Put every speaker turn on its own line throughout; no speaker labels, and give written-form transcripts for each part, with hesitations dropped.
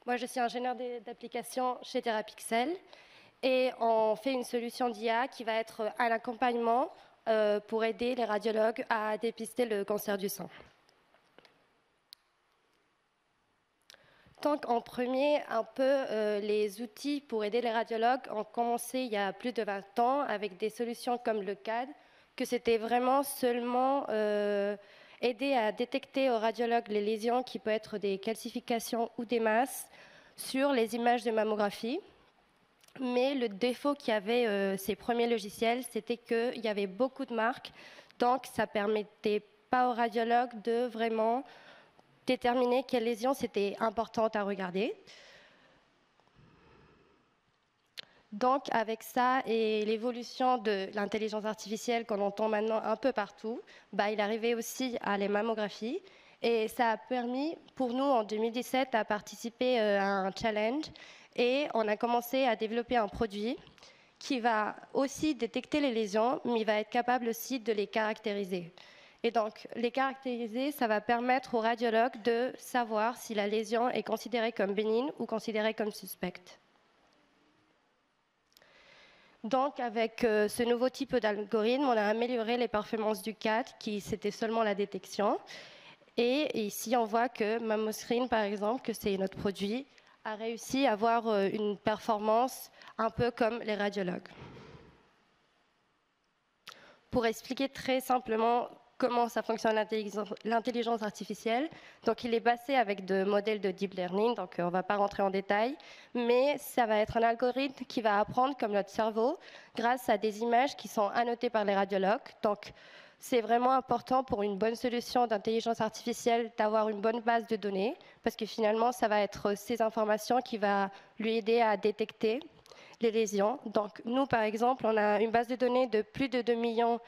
Moi, je suis ingénieure d'application chez Therapixel et on fait une solution d'IA qui va être un accompagnement pour aider les radiologues à dépister le cancer du sein. Donc, en premier, un peu les outils pour aider les radiologues ont commencé il y a plus de 20 ans avec des solutions comme le CAD, que c'était vraiment seulement aider à détecter aux radiologues les lésions qui peuvent être des calcifications ou des masses sur les images de mammographie. Mais le défaut qu'il y avait ces premiers logiciels, c'était qu'il y avait beaucoup de marques, donc ça ne permettait pas aux radiologues de vraiment déterminer quelles lésions c'était importante à regarder. Donc avec ça et l'évolution de l'intelligence artificielle qu'on entend maintenant un peu partout, il arrivait aussi à les mammographies. Et ça a permis pour nous en 2017 à participer à un challenge et on a commencé à développer un produit qui va aussi détecter les lésions, mais il va être capable aussi de les caractériser. Et donc, les caractériser, ça va permettre aux radiologues de savoir si la lésion est considérée comme bénigne ou considérée comme suspecte. Donc, avec ce nouveau type d'algorithme, on a amélioré les performances du CAD, qui c'était seulement la détection. Et ici, on voit que MammoScreen, par exemple, que c'est notre produit, a réussi à avoir une performance un peu comme les radiologues. Pour expliquer très simplement comment ça fonctionne l'intelligence artificielle, donc il est basé avec des modèles de deep learning, donc on ne va pas rentrer en détail, mais ça va être un algorithme qui va apprendre comme notre cerveau grâce à des images qui sont annotées par les radiologues. Donc c'est vraiment important pour une bonne solution d'intelligence artificielle d'avoir une bonne base de données, parce que finalement, ça va être ces informations qui vont lui aider à détecter les lésions. Donc, nous, par exemple, on a une base de données de plus de 2 millions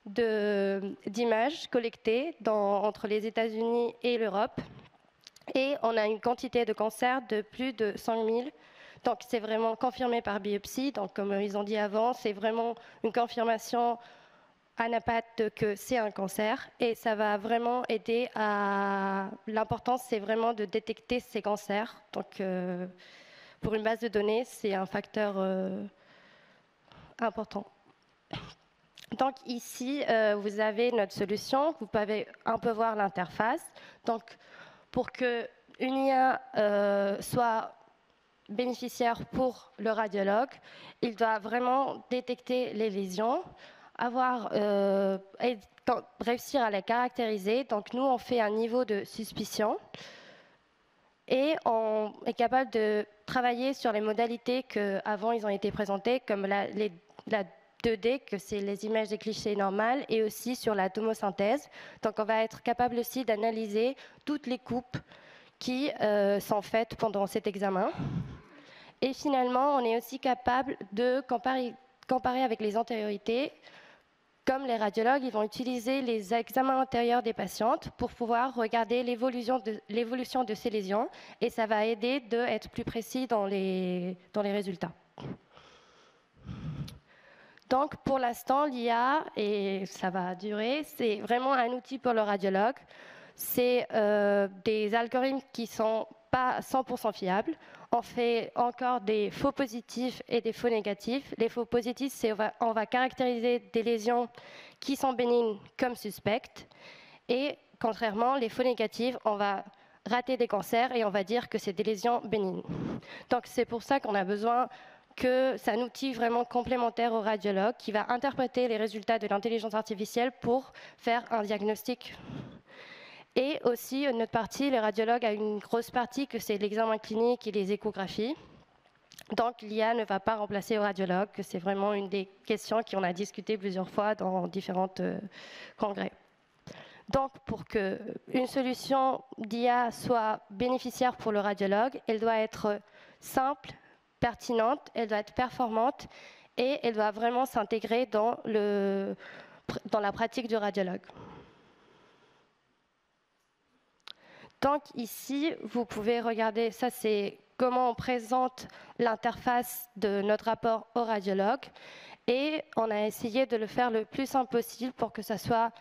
d'images collectées entre les États-Unis et l'Europe. Et on a une quantité de cancers de plus de 100 000. Donc, c'est vraiment confirmé par biopsie. Donc, comme ils ont dit avant, c'est vraiment une confirmation à NAPAT que c'est un cancer et ça va vraiment aider à... L'important, c'est vraiment de détecter ces cancers. Donc, pour une base de données, c'est un facteur important. Donc ici, vous avez notre solution. Vous pouvez un peu voir l'interface. Donc, pour qu'une IA soit bénéficiaire pour le radiologue, il doit vraiment détecter les lésions, réussir à les caractériser. Donc nous, on fait un niveau de suspicion et on est capable de travailler sur les modalités qu'avant ils ont été présentées, comme la 2D, que c'est les images des clichés normales, et aussi sur la tomosynthèse. Donc on va être capable aussi d'analyser toutes les coupes qui sont faites pendant cet examen. Et finalement, on est aussi capable de comparer avec les antériorités. Comme les radiologues, ils vont utiliser les examens antérieurs des patientes pour pouvoir regarder l'évolution de ces lésions et ça va aider d'être plus précis dans les résultats. Donc pour l'instant, l'IA, et ça va durer, c'est vraiment un outil pour le radiologue. C'est des algorithmes qui ne sont pas 100% fiables. On fait encore des faux positifs et des faux négatifs. Les faux positifs, c'est on va caractériser des lésions qui sont bénignes comme suspectes. Et contrairement, les faux négatifs, on va rater des cancers et on va dire que c'est des lésions bénignes. Donc c'est pour ça qu'on a besoin que c'est un outil vraiment complémentaire au radiologue qui va interpréter les résultats de l'intelligence artificielle pour faire un diagnostic. Et aussi, notre partie, le radiologue a une grosse partie que c'est l'examen clinique et les échographies. Donc, l'IA ne va pas remplacer le radiologue, que c'est vraiment une des questions qu'on a discutées plusieurs fois dans différents congrès. Donc, pour qu'une solution d'IA soit bénéficiaire pour le radiologue, elle doit être simple, pertinente, elle doit être performante et elle doit vraiment s'intégrer dans la pratique du radiologue. Donc ici, vous pouvez regarder, ça c'est comment on présente l'interface de notre rapport au radiologue. Et on a essayé de le faire le plus simple possible pour que ça soit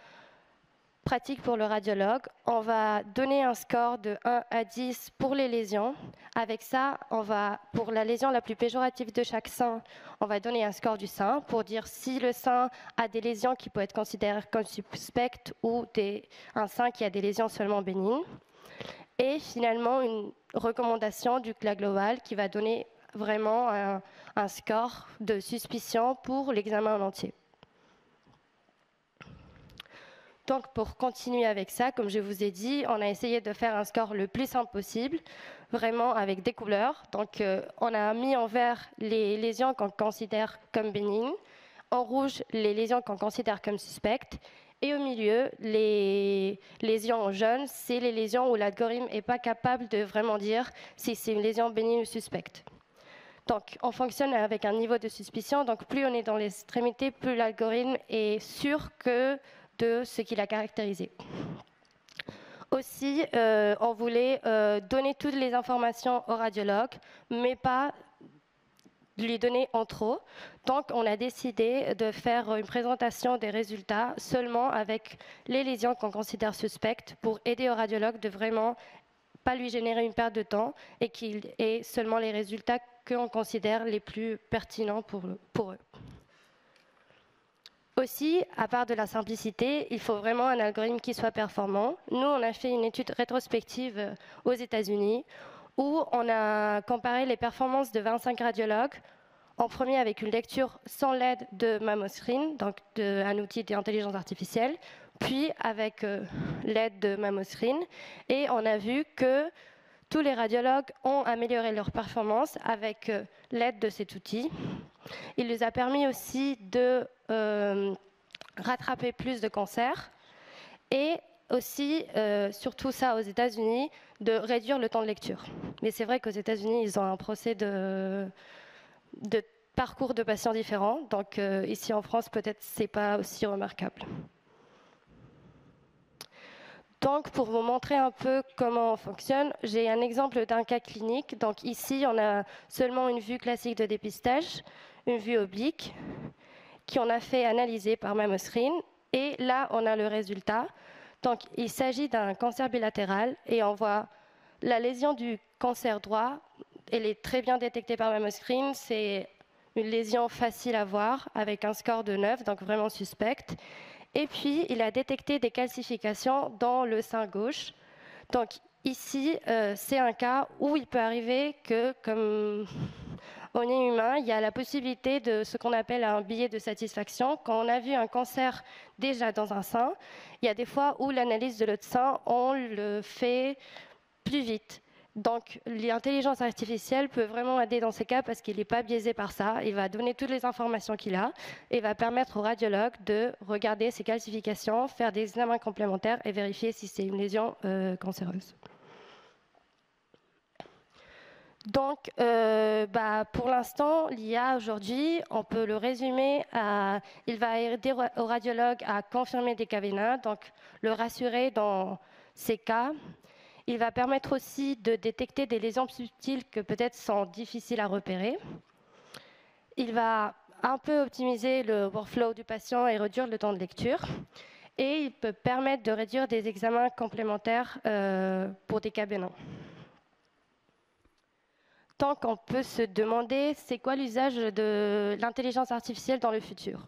pratique pour le radiologue. On va donner un score de 1 à 10 pour les lésions. Avec ça, pour la lésion la plus péjorative de chaque sein, on va donner un score du sein pour dire si le sein a des lésions qui peuvent être considérées comme suspectes ou un sein qui a des lésions seulement bénignes. Et finalement, une recommandation du CLA global qui va donner vraiment un score de suspicion pour l'examen en entier. Donc, pour continuer avec ça, comme je vous ai dit, on a essayé de faire un score le plus simple possible, vraiment avec des couleurs. Donc, on a mis en vert les lésions qu'on considère comme bénignes, en rouge les lésions qu'on considère comme suspectes, et au milieu, les lésions en jaune, c'est les lésions où l'algorithme n'est pas capable de vraiment dire si c'est une lésion bénigne ou suspecte. Donc, on fonctionne avec un niveau de suspicion. Donc, plus on est dans l'extrémité, plus l'algorithme est sûr de ce qu'il a caractérisé. Aussi, on voulait donner toutes les informations au radiologue, mais pas lui donner en trop. Donc, on a décidé de faire une présentation des résultats seulement avec les lésions qu'on considère suspectes pour aider au radiologue de vraiment pas lui générer une perte de temps et qu'il ait seulement les résultats qu'on considère les plus pertinents pour eux. Aussi, à part de la simplicité, il faut vraiment un algorithme qui soit performant. Nous, on a fait une étude rétrospective aux États-Unis où on a comparé les performances de 25 radiologues, en premier avec une lecture sans l'aide de MammoScreen, donc un outil d'intelligence artificielle, puis avec l'aide de MammoScreen. Et on a vu que tous les radiologues ont amélioré leur performance avec l'aide de cet outil. Il les a permis aussi de rattraper plus de cancers et aussi, surtout ça aux États-Unis, de réduire le temps de lecture. Mais c'est vrai qu'aux États-Unis, ils ont un procès de parcours de patients différents. Donc ici en France, peut-être c'est pas aussi remarquable. Donc, pour vous montrer un peu comment on fonctionne, j'ai un exemple d'un cas clinique. Donc ici, on a seulement une vue classique de dépistage, une vue oblique, qu'on a fait analyser par MammoScreen. Et là, on a le résultat. Donc, il s'agit d'un cancer bilatéral et on voit la lésion du cancer droit. Elle est très bien détectée par MammoScreen. C'est une lésion facile à voir avec un score de 9, donc vraiment suspecte. Et puis, il a détecté des calcifications dans le sein gauche. Donc ici, c'est un cas où il peut arriver que, comme on est humain, il y a la possibilité de ce qu'on appelle un biais de satisfaction. Quand on a vu un cancer déjà dans un sein, il y a des fois où l'analyse de l'autre sein, on le fait plus vite. Donc, l'intelligence artificielle peut vraiment aider dans ces cas parce qu'il n'est pas biaisé par ça. Il va donner toutes les informations qu'il a et va permettre au radiologue de regarder ses calcifications, faire des examens complémentaires et vérifier si c'est une lésion cancéreuse. Donc, pour l'instant, l'IA aujourd'hui, on peut le résumer à... Il va aider au radiologue à confirmer des cas bénins, donc le rassurer dans ces cas. Il va permettre aussi de détecter des lésions subtiles que peut-être sont difficiles à repérer. Il va un peu optimiser le workflow du patient et réduire le temps de lecture. Et il peut permettre de réduire des examens complémentaires pour des cas bénins. Donc, on peut se demander, c'est quoi l'usage de l'intelligence artificielle dans le futur ?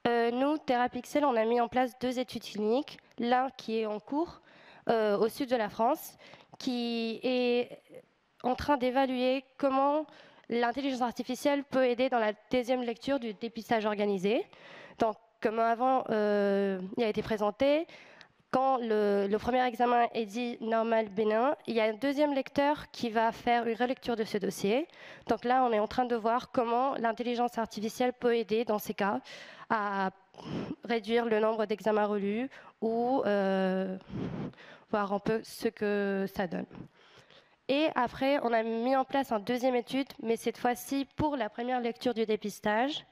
Nous, Therapixel, on a mis en place 2 études cliniques. L'un qui est en cours, au sud de la France, qui est en train d'évaluer comment l'intelligence artificielle peut aider dans la deuxième lecture du dépistage organisé. Donc, comme avant, il a été présenté, quand le premier examen est dit normal bénin, il y a un deuxième lecteur qui va faire une relecture de ce dossier. Donc là, on est en train de voir comment l'intelligence artificielle peut aider dans ces cas à réduire le nombre d'examens relus ou voir un peu ce que ça donne. Et après, on a mis en place une deuxième étude, mais cette fois-ci pour la première lecture du dépistage,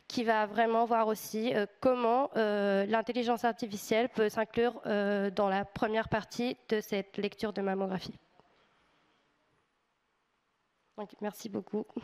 qui va vraiment voir aussi comment l'intelligence artificielle peut s'inclure dans la première partie de cette lecture de mammographie. Donc, merci beaucoup.